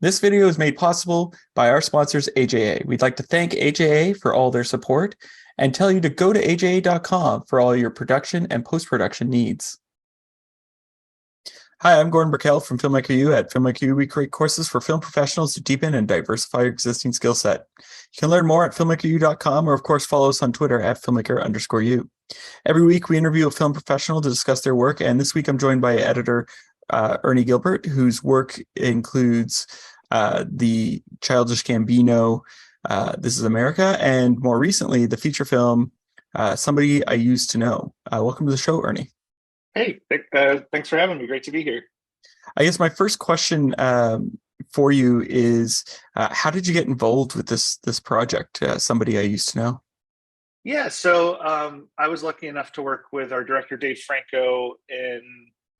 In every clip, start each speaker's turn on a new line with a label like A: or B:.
A: This video is made possible by our sponsors, AJA. We'd like to thank AJA for all their support and tell you to go to aja.com for all your production and post-production needs. Hi, I'm Gordon Burkell from Filmmaker U. At Filmmaker U, we create courses for film professionals to deepen and diversify your existing skill set. You can learn more at filmmakeru.com or, of course, follow us on Twitter at filmmaker_u. Every week, we interview a film professional to discuss their work, and this week I'm joined by editor Ernie Gilbert, whose work includes the Childish Gambino, This Is America, and more recently, the feature film, Somebody I Used to Know. Welcome to the show, Ernie.
B: Hey, thanks for having me. Great to be here.
A: I guess my first question for you is, how did you get involved with this project, Somebody I Used to Know?
B: Yeah, so I was lucky enough to work with our director, Dave Franco, in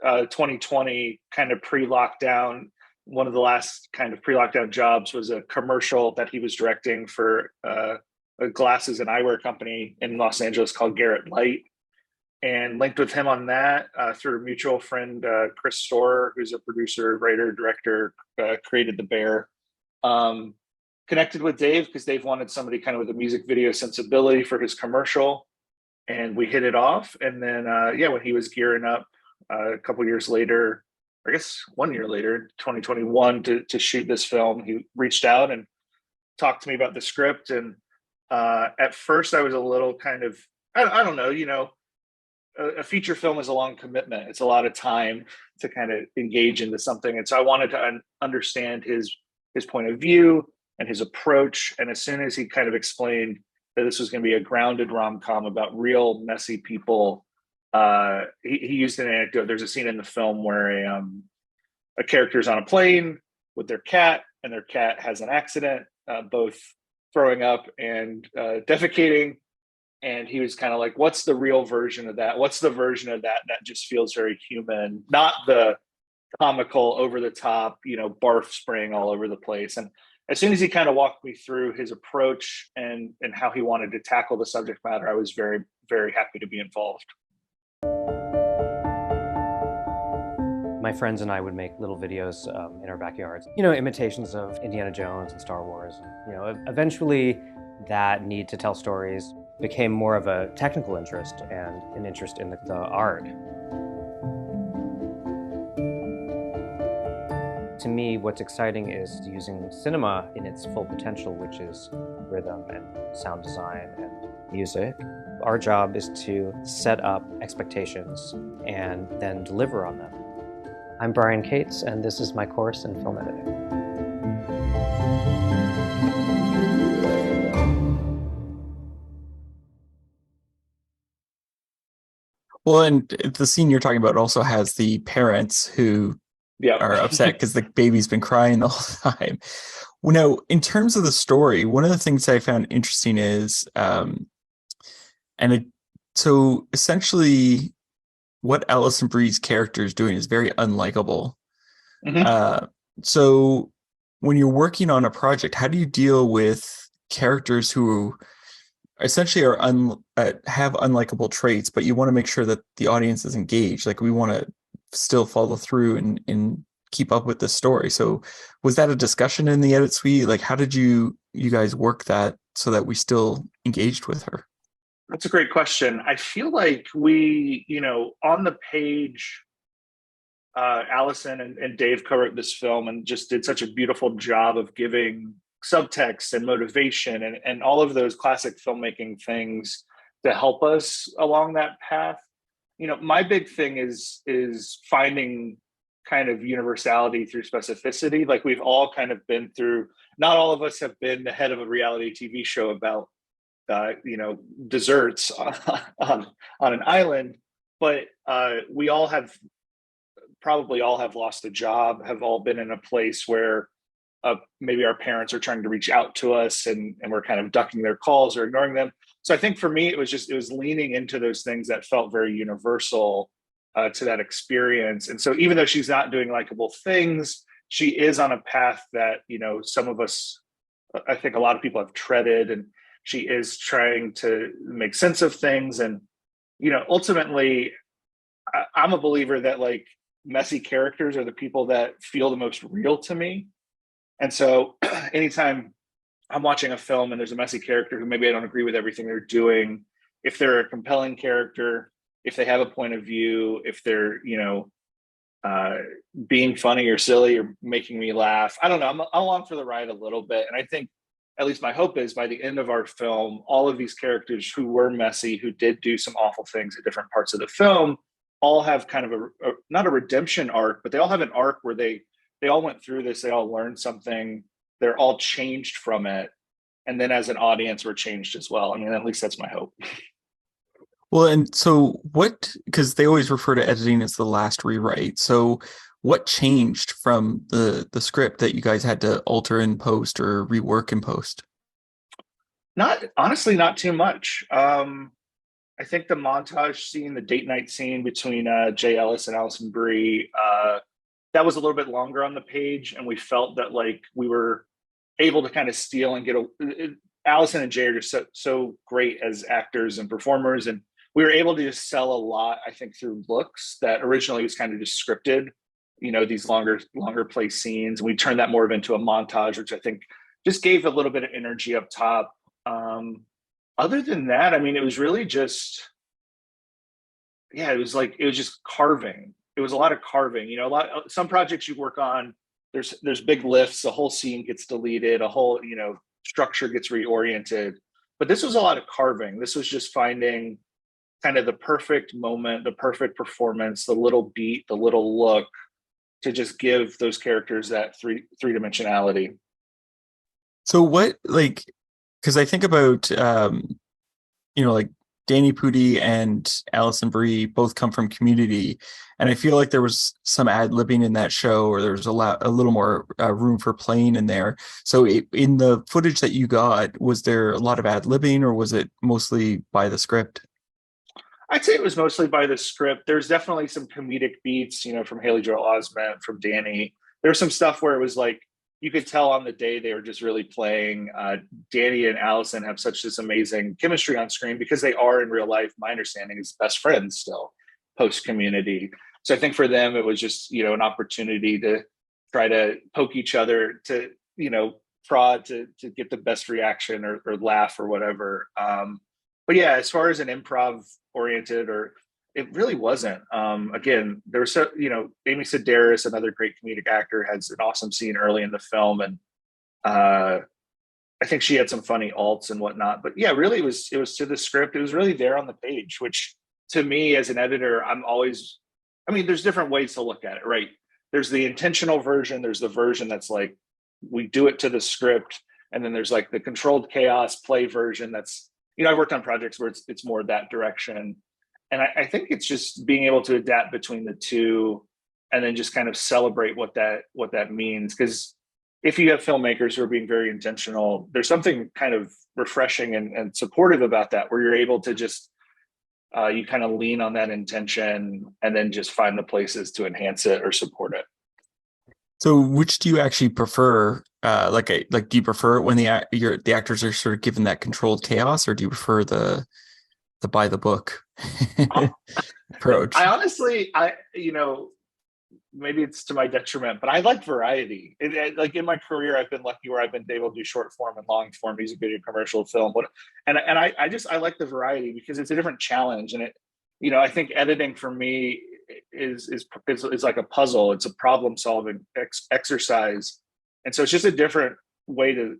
B: 2020, kind of pre-lockdown. One of the last kind of pre-lockdown jobs was a commercial that he was directing for a glasses and eyewear company in Los Angeles called Garrett Light. And linked with him on that through a mutual friend, Chris Storer, who's a producer, writer, director, created The Bear. Connected with Dave because Dave wanted somebody kind of with a music video sensibility for his commercial. And we hit it off. And then, when he was gearing up a couple years later, I guess 1 year later, 2021, to shoot this film, he reached out and talked to me about the script. And at first I was a little kind of, I don't know, a feature film is a long commitment. It's a lot of time to kind of engage into something. And so I wanted to understand his point of view and his approach. And as soon as he kind of explained that this was going to be a grounded rom-com about real messy people, he used an anecdote. There's a scene in the film where a character's on a plane with their cat, and their cat has an accident, both throwing up and defecating. And he was kind of like, what's the real version of that? What's the version of that just feels very human, not the comical, over the top, barf spraying all over the place. And as soon as he kind of walked me through his approach and how he wanted to tackle the subject matter, I was very, very happy to be involved.
C: My friends and I would make little videos in our backyards, imitations of Indiana Jones and Star Wars. And, eventually that need to tell stories became more of a technical interest and an interest in the art. To me, what's exciting is using cinema in its full potential, which is rhythm and sound design and music. Our job is to set up expectations and then deliver on them. I'm Brian Cates, and this is my course in film editing.
A: Well, and the scene you're talking about also has the parents who are upset because the baby's been crying the whole time. Well, now, in terms of the story, one of the things I found interesting is, so essentially what Alison Brie's character is doing is very unlikable. Mm-hmm. So when you're working on a project, how do you deal with characters who essentially are have unlikable traits, but you want to make sure that the audience is engaged? Like, we want to still follow through and keep up with the story. So was that a discussion in the edit suite? Like, how did you guys work that so that we still engaged with her?
B: That's a great question. I feel like we, on the page, Allison and Dave covered this film and just did such a beautiful job of giving subtext and motivation and all of those classic filmmaking things to help us along that path. My big thing is finding kind of universality through specificity. Like, we've all kind of been through, not all of us have been the head of a reality TV show about desserts on an island, but we all have probably all have lost a job, have all been in a place where maybe our parents are trying to reach out to us and we're kind of ducking their calls or ignoring them. So I think for me, it was leaning into those things that felt very universal to that experience. And so even though she's not doing likable things, she is on a path that, some of us, I think a lot of people have treaded, and she is trying to make sense of things. And, ultimately, I'm a believer that, like, messy characters are the people that feel the most real to me. And so anytime I'm watching a film and there's a messy character who maybe I don't agree with everything they're doing, if they're a compelling character, if they have a point of view, if they're, being funny or silly or making me laugh, I don't know, I'm along for the ride a little bit. And I think, at least my hope is, by the end of our film, all of these characters who were messy, who did do some awful things at different parts of the film, all have kind of not a redemption arc, but they all have an arc where they all went through this, they all learned something, they're all changed from it. And then as an audience, we're changed as well. I mean, at least that's my hope.
A: Well, and so because they always refer to editing as the last rewrite. So what changed from the script that you guys had to alter in post or rework in post?
B: Honestly, not too much. I think the montage scene, the date night scene between Jay Ellis and Alison Brie, that was a little bit longer on the page. And we felt that like we were able to kind of steal and Allison and Jay are just so great as actors and performers. And we were able to just sell a lot, I think, through looks that originally was kind of just scripted, these longer play scenes. And we turned that more of into a montage, which I think just gave a little bit of energy up top. Other than that, I mean, it was really just, it was just carving. It was a lot of carving, some projects you work on, there's big lifts, a whole scene gets deleted, a whole, structure gets reoriented. But this was a lot of carving. This was just finding kind of the perfect moment, the perfect performance, the little beat, the little look to just give those characters that three-dimensionality.
A: So because I think about, like Danny Pudi and Alison Brie both come from Community, and I feel like there was some ad-libbing in that show, or there was a little more room for playing in there. So in the footage that you got, was there a lot of ad-libbing, or was it mostly by the script?
B: I'd say it was mostly by the script. There's definitely some comedic beats, from Haley Joel Osment, from Danny. There's some stuff where it was like, you could tell on the day they were just really playing. Danny and Allison have such this amazing chemistry on screen because they are in real life, my understanding, is best friends still post Community. So I think for them, it was just, an opportunity to try to poke each other, to, prod to get the best reaction or laugh or whatever. But yeah, as far as an improv oriented, it really wasn't. Again, there was Amy Sedaris, another great comedic actor, has an awesome scene early in the film, and I think she had some funny alts and whatnot. But yeah, really, it was to the script. It was really there on the page, which to me as an editor, there's different ways to look at it, right? There's the intentional version. There's the version that's like, we do it to the script. And then there's like the controlled chaos play version. That's, I've worked on projects where it's more that direction. And I think it's just being able to adapt between the two and then just kind of celebrate what that means. Because if you have filmmakers who are being very intentional, there's something kind of refreshing and supportive about that, where you're able to just, you kind of lean on that intention and then just find the places to enhance it or support it.
A: So which do you actually prefer? Do you prefer it when the actors are sort of given that controlled chaos, or do you prefer the by the book approach?
B: I honestly, maybe it's to my detriment, but I like variety. Like in my career, I've been lucky where I've been able to do short form and long form music video, commercial, film. And I like the variety because it's a different challenge. And I think editing for me is like a puzzle. It's a problem solving exercise. And so it's just a different way to,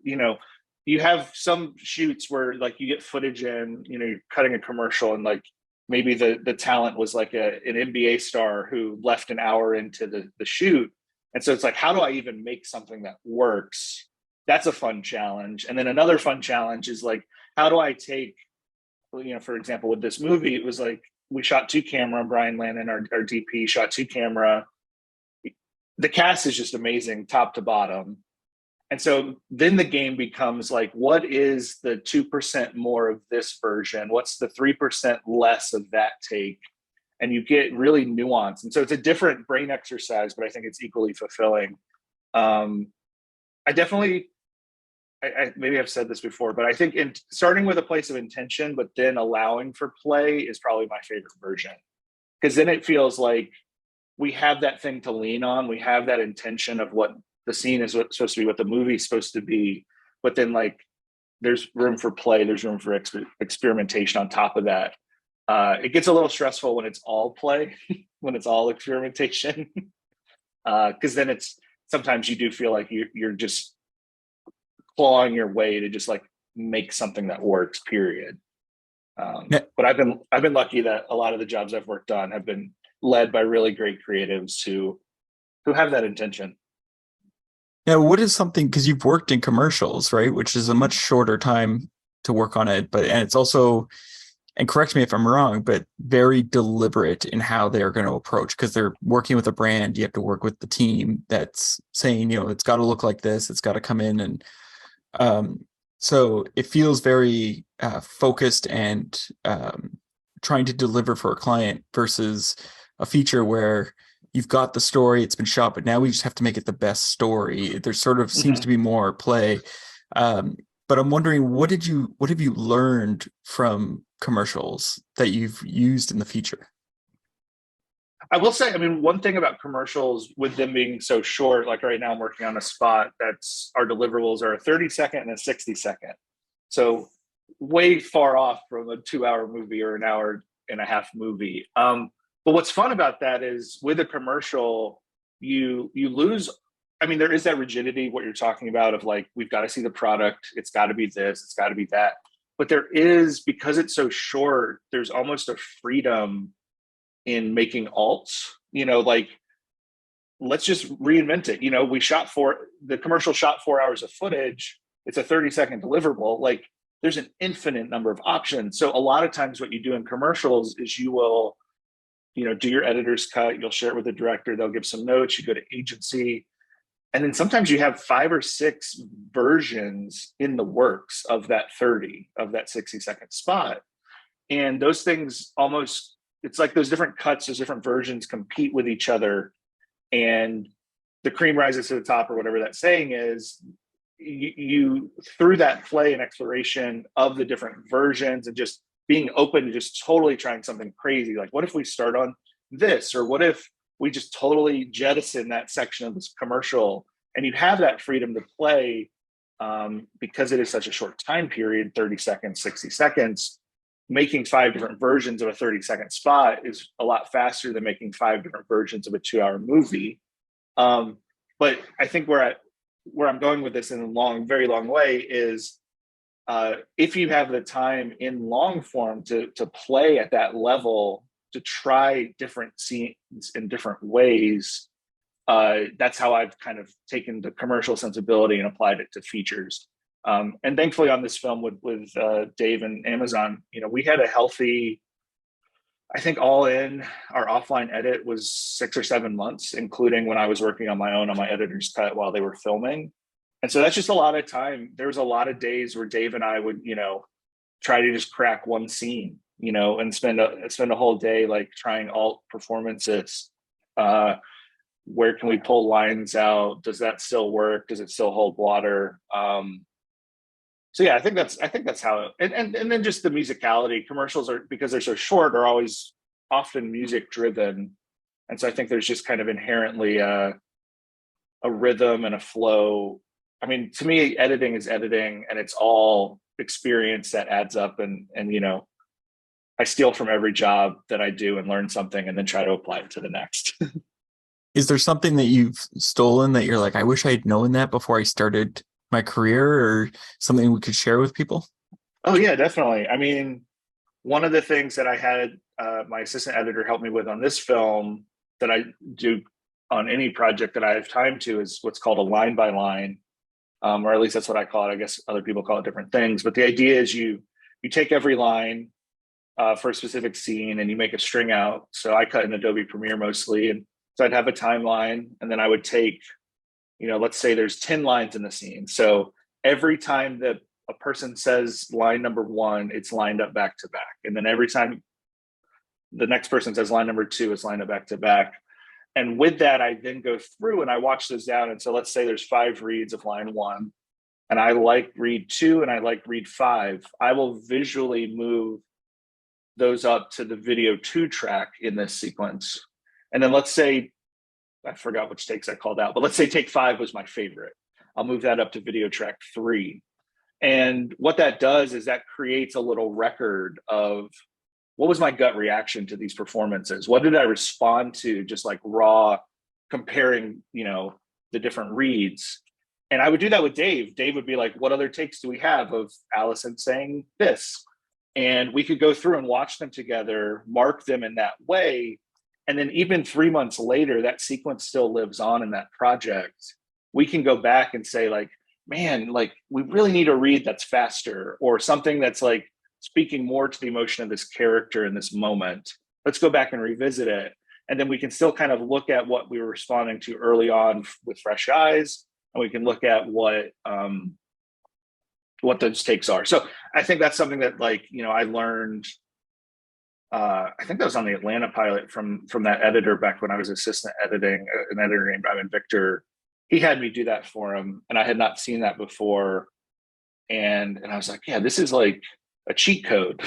B: you have some shoots where like you get footage in, you're cutting a commercial and like maybe the talent was like an NBA star who left an hour into the shoot. And so it's like, how do I even make something that works? That's a fun challenge. And then another fun challenge is like, how do I take, for example, with this movie, it was like, we shot 2-camera, Brian Lannon, our DP, shot 2-camera. The cast is just amazing, top to bottom. And so then the game becomes like, what is the 2% more of this version? What's the 3% less of that take? And you get really nuanced. And so it's a different brain exercise, but I think it's equally fulfilling. I maybe I've said this before, but I think starting with a place of intention, but then allowing for play is probably my favorite version. Because then it feels like we have that thing to lean on. We have that intention of what the scene is supposed to be, what the movie's supposed to be, but then like there's room for play, there's room for experimentation on top of that. It gets a little stressful when it's all play, when it's all experimentation, because then it's sometimes you do feel like you're just clawing your way to just like make something that works, period. But I've been lucky that a lot of the jobs I've worked on have been led by really great creatives who have that intention.
A: Now, what is something, because you've worked in commercials, right, which is a much shorter time to work on it, and it's also, and correct me if I'm wrong, but very deliberate in how they're going to approach, because they're working with a brand. You have to work with the team that's saying, it's got to look like this, it's got to come in, and so it feels very focused and trying to deliver for a client versus a feature where you've got the story, it's been shot, but now we just have to make it the best story. There sort of seems to be more play. But I'm wondering, what have you learned from commercials that you've used in the feature?
B: I will say, I mean, one thing about commercials, with them being so short, like right now I'm working on a spot that's, our deliverables are a 30-second and a 60-second. So way far off from a 2-hour movie or an hour and a half movie. But what's fun about that is with a commercial, you lose, I mean, there is that rigidity, what you're talking about, of like, we've got to see the product, it's got to be this, it's got to be that. But there is, because it's so short, there's almost a freedom in making alts, like, let's just reinvent it. The commercial shot 4 hours of footage, it's a 30-second deliverable. Like, there's an infinite number of options. So a lot of times what you do in commercials is you will, do your editor's cut, you'll share it with the director, they'll give some notes, you go to agency. And then sometimes you have 5 or 6 versions in the works of that 60-second spot. And those things almost, it's like those different cuts, those different versions compete with each other, and the cream rises to the top, or whatever that saying is. You through that play and exploration of the different versions and just being open to just totally trying something crazy. Like, what if we start on this? Or what if we just totally jettison that section of this commercial? And you have that freedom to play because it is such a short time period, 30 seconds, 60 seconds. Making 5 different versions of a 30-second spot is a lot faster than making 5 different versions of a 2-hour movie. But I think where I'm going with this in a very long way is, if you have the time in long form to play at that level, to try different scenes in different ways, that's how I've kind of taken the commercial sensibility and applied it to features. And thankfully on this film with Dave and Amazon, we had a healthy, I think all in, our offline edit was 6 or 7 months, including when I was working on my own on my editor's cut while they were filming. And so that's just a lot of time. There was a lot of days where Dave and I would, try to just crack one scene, and spend a whole day like trying alt performances. Where can we pull lines out? Does that still work? Does it still hold water? So yeah, I think that's how, and then just the musicality. Commercials are, because they're so short, are always often music driven. And so I think there's just kind of inherently a rhythm and a flow. I mean, to me, editing is editing, and it's all experience that adds up. And I steal from every job that I do and learn something and then try to apply it to the next.
A: Is there something that you've stolen that you're like, I wish I had known that before I started my career, or something we could share with people?
B: Oh yeah, definitely. I mean, one of the things that I had my assistant editor help me with on this film, that I do on any project that I have time to, is what's called a line by line, or at least that's what I call it. I guess other people call it different things, but the idea is you take every line for a specific scene and you make a string out. So I cut in Adobe Premiere mostly, and so I'd have a timeline, and then I would take, let's say there's 10 lines in the scene. So every time that a person says line number 1, it's lined up back to back. And then every time the next person says line number 2, it's lined up back to back. And with that, I then go through and I watch those down. And so let's say there's 5 reads of line 1, and I like read 2 and I like read 5. I will visually move those up to the video 2 track in this sequence. And then let's say I forgot which takes I called out, but let's say take 5 was my favorite. I'll move that up to video track 3. And what that does is that creates a little record of what was my gut reaction to these performances? What did I respond to, just like raw comparing, the different reads? And I would do that with Dave. Dave would be like, what other takes do we have of Allison saying this? And we could go through and watch them together, mark them in that way. And then even 3 months later, that sequence still lives on in that project. We can go back and say like, man, like we really need a read that's faster, or something that's like speaking more to the emotion of this character in this moment. Let's go back and revisit it. And then we can still kind of look at what we were responding to early on with fresh eyes. And we can look at what those takes are. So I think that's something that I learned. I think that was on the Atlanta pilot from that editor back when I was assistant editing, an editor named Ivan Victor. He had me do that for him, and I had not seen that before. And I was like, yeah, this is like a cheat code.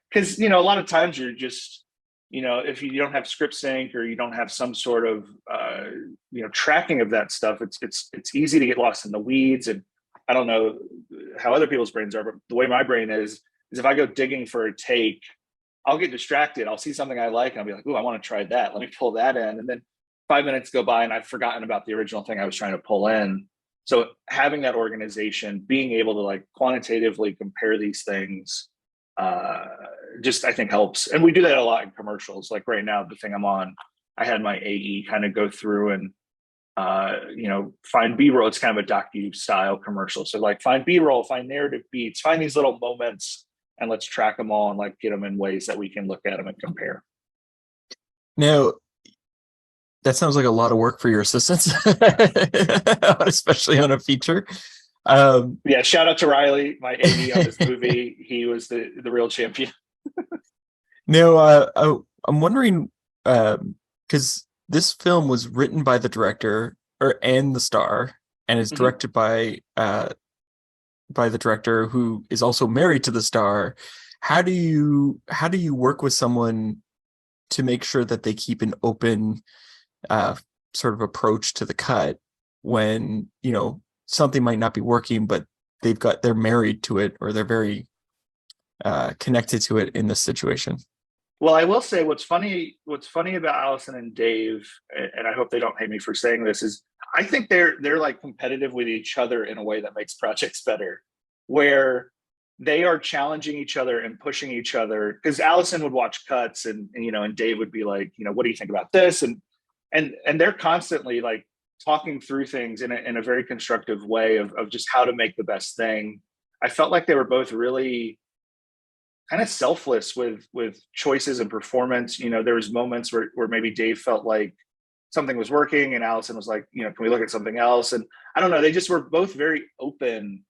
B: Because, a lot of times you're just, if you don't have script sync or you don't have some sort of, tracking of that stuff, it's easy to get lost in the weeds. And I don't know how other people's brains are, but the way my brain is if I go digging for a take, I'll get distracted. I'll see something I like and I'll be like, oh, I want to try that. Let me pull that in. And then 5 minutes go by and I've forgotten about the original thing I was trying to pull in. So having that organization, being able to like quantitatively compare these things, just I think helps. And we do that a lot in commercials. Like right now, the thing I'm on, I had my AE kind of go through and, find B-roll. It's kind of a docu style commercial. So like find B-roll, find narrative beats, find these little moments, and let's track them all and like get them in ways that we can look at them and compare.
A: Now, that sounds like a lot of work for your assistants, especially on a feature.
B: Yeah, shout out to Riley, my AD on this movie. He was the real champion.
A: Now, I'm wondering, because this film was written by the director and the star, and is directed by the director who is also married to the star. How do you work with someone to make sure that they keep an open sort of approach to the cut when something might not be working, but they're married to it, or they're very connected to it in this situation?
B: Well, I will say what's funny about Allison and Dave, and I hope they don't hate me for saying this, is I think they're like competitive with each other in a way that makes projects better, where they are challenging each other and pushing each other. Because Allison would watch cuts and Dave would be like, what do you think about this? And they're constantly like talking through things in a very constructive way of just how to make the best thing. I felt like they were both really kind of selfless with choices and performance. There was moments where maybe Dave felt like something was working and Allison was like, can we look at something else? And I don't know, they just were both very open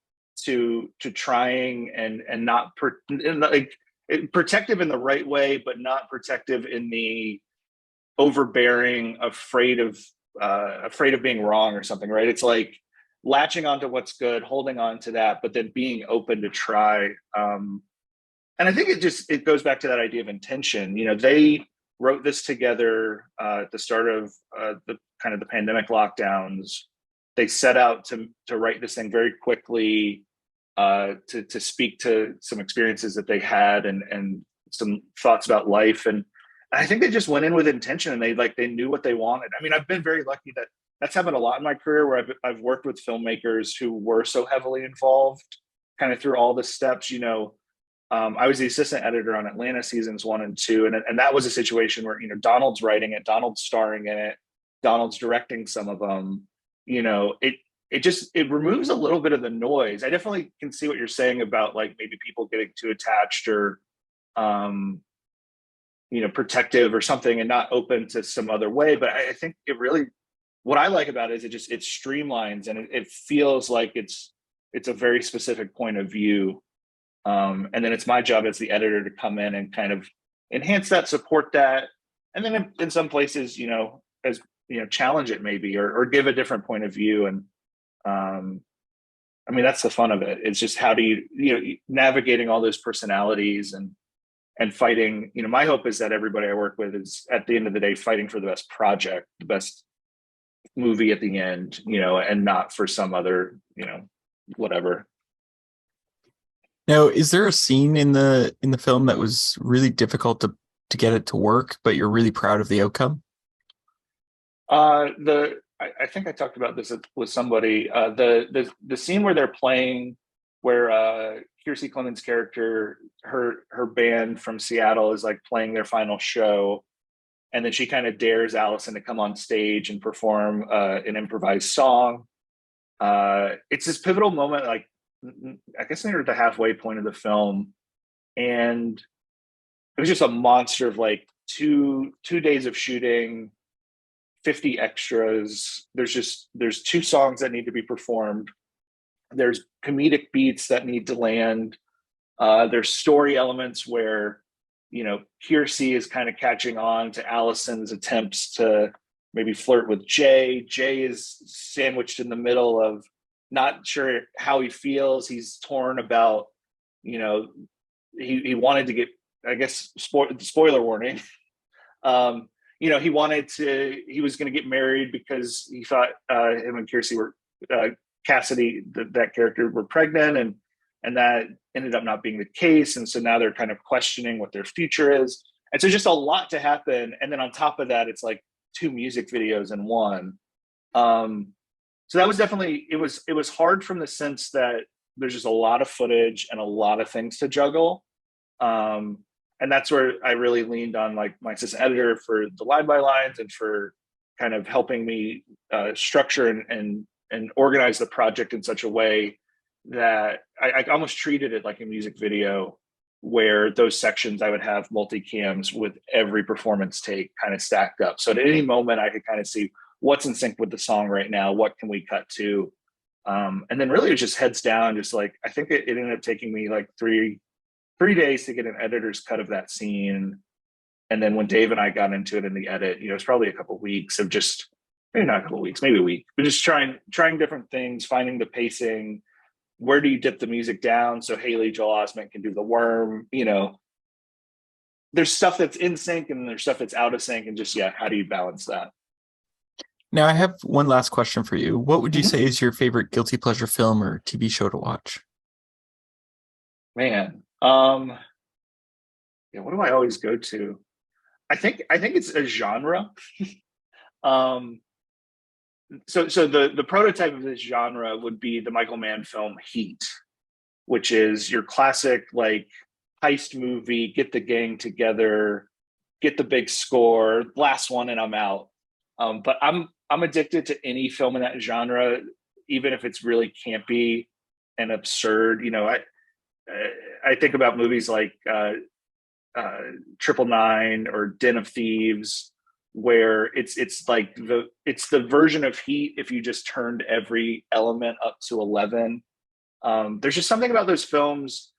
B: to trying and not protective in the right way, but not protective in the overbearing, afraid of being wrong or something, right? It's like latching onto what's good, holding on to that, but then being open to try. And I think it goes back to that idea of intention. They wrote this together at the start of the pandemic lockdowns. They set out to write this thing very quickly, to speak to some experiences that they had and some thoughts about life. And I think they just went in with intention, and they knew what they wanted. I mean, I've been very lucky that that's happened a lot in my career, where I've worked with filmmakers who were so heavily involved kind of through all the steps. I was the assistant editor on Atlanta seasons 1 and 2. And that was a situation where, Donald's writing it, Donald's starring in it, Donald's directing some of them. It removes a little bit of the noise. I definitely can see what you're saying about like maybe people getting too attached or, protective or something and not open to some other way. But I think what I like about it is it streamlines, and it feels like it's a very specific point of view. And then it's my job as the editor to come in and kind of enhance that, support that. And then in some places, challenge it maybe, or give a different point of view. And that's the fun of it. It's just how do you navigating all those personalities and fighting. My hope is that everybody I work with is at the end of the day fighting for the best project, the best movie at the end, and not for some other, whatever.
A: Now, is there a scene in the film that was really difficult to get it to work, but you're really proud of the outcome?
B: I think I talked about this with somebody. The scene where they're playing, where Kiersey Clemons' character, her band from Seattle is like playing their final show, and then she kind of dares Allison to come on stage and perform an improvised song. It's this pivotal moment, like I guess near the halfway point of the film, and it was just a monster of like two days of shooting, 50 extras. There's 2 songs that need to be performed. There's comedic beats that need to land. There's story elements where, Kiersey is kind of catching on to Allison's attempts to maybe flirt with Jay. Jay is sandwiched in the middle of not sure how he feels. He's torn about, he wanted to get, I guess, spoiler warning. He was going to get married because he thought him and Kiersey were, Cassidy, that character, were pregnant, and that ended up not being the case. And so now they're kind of questioning what their future is. And so just a lot to happen. And then on top of that, it's like 2 music videos in one. So that was definitely, it was hard from the sense that there's just a lot of footage and a lot of things to juggle. And that's where I really leaned on like my assistant editor for the line by lines and for kind of helping me structure and organize the project in such a way that I almost treated it like a music video, where those sections I would have multicams with every performance take kind of stacked up. So at any moment I could kind of see what's in sync with the song right now, what can we cut to? And then really it was just heads down, just like, I think it ended up taking me like three days to get an editor's cut of that scene. And then when Dave and I got into it in the edit, it was probably a couple of weeks of just, maybe not a couple of weeks, maybe a week, but just trying different things, finding the pacing. Where do you dip the music down so Haley Joel Osment can do the worm? There's stuff that's in sync and there's stuff that's out of sync, and just, how do you balance that?
A: Now, I have one last question for you. What would you say is your favorite guilty pleasure film or TV show to watch?
B: Man, what do I always go to? I think it's a genre. So the prototype of this genre would be the Michael Mann film Heat, which is your classic like heist movie, get the gang together, get the big score, last one and I'm out. But I'm addicted to any film in that genre, even if it's really campy and absurd. I think about movies like 999 or Den of Thieves, where it's like the version of Heat if you just turned every element up to 11. There's just something about those films,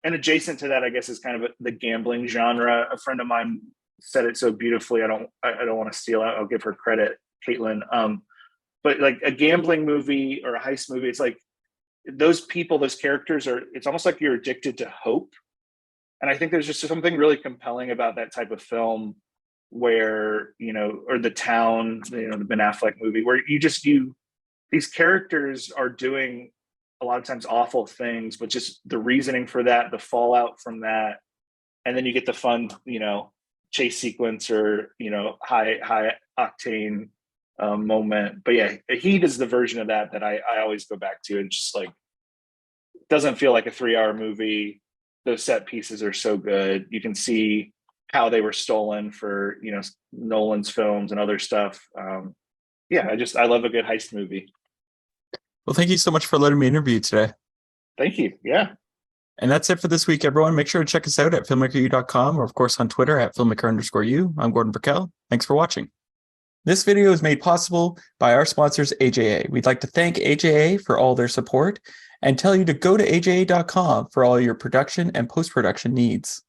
B: and adjacent to that, I guess, is kind of the gambling genre. A friend of mine said it so beautifully. I don't want to steal it. I'll give her credit, Caitlin. But like a gambling movie or a heist movie, it's like those people, those characters it's almost like you're addicted to hope. And I think there's just something really compelling about that type of film where, or The Town, the Ben Affleck movie, where these characters are doing a lot of times awful things, but just the reasoning for that, the fallout from that. And then you get the fun, chase sequence or, high octane moment. But yeah, Heat is the version of that I always go back to. It's just like, doesn't feel like a 3-hour movie. Those set pieces are so good. You can see how they were stolen for, Nolan's films and other stuff. I love a good heist movie.
A: Well, thank you so much for letting me interview you today.
B: Thank you. Yeah.
A: And that's it for this week, everyone. Make sure to check us out at filmmakeru.com or, of course, on Twitter at filmmaker_u. I'm Gordon Burkell. Thanks for watching. This video is made possible by our sponsors, AJA. We'd like to thank AJA for all their support and tell you to go to aja.com for all your production and post-production needs.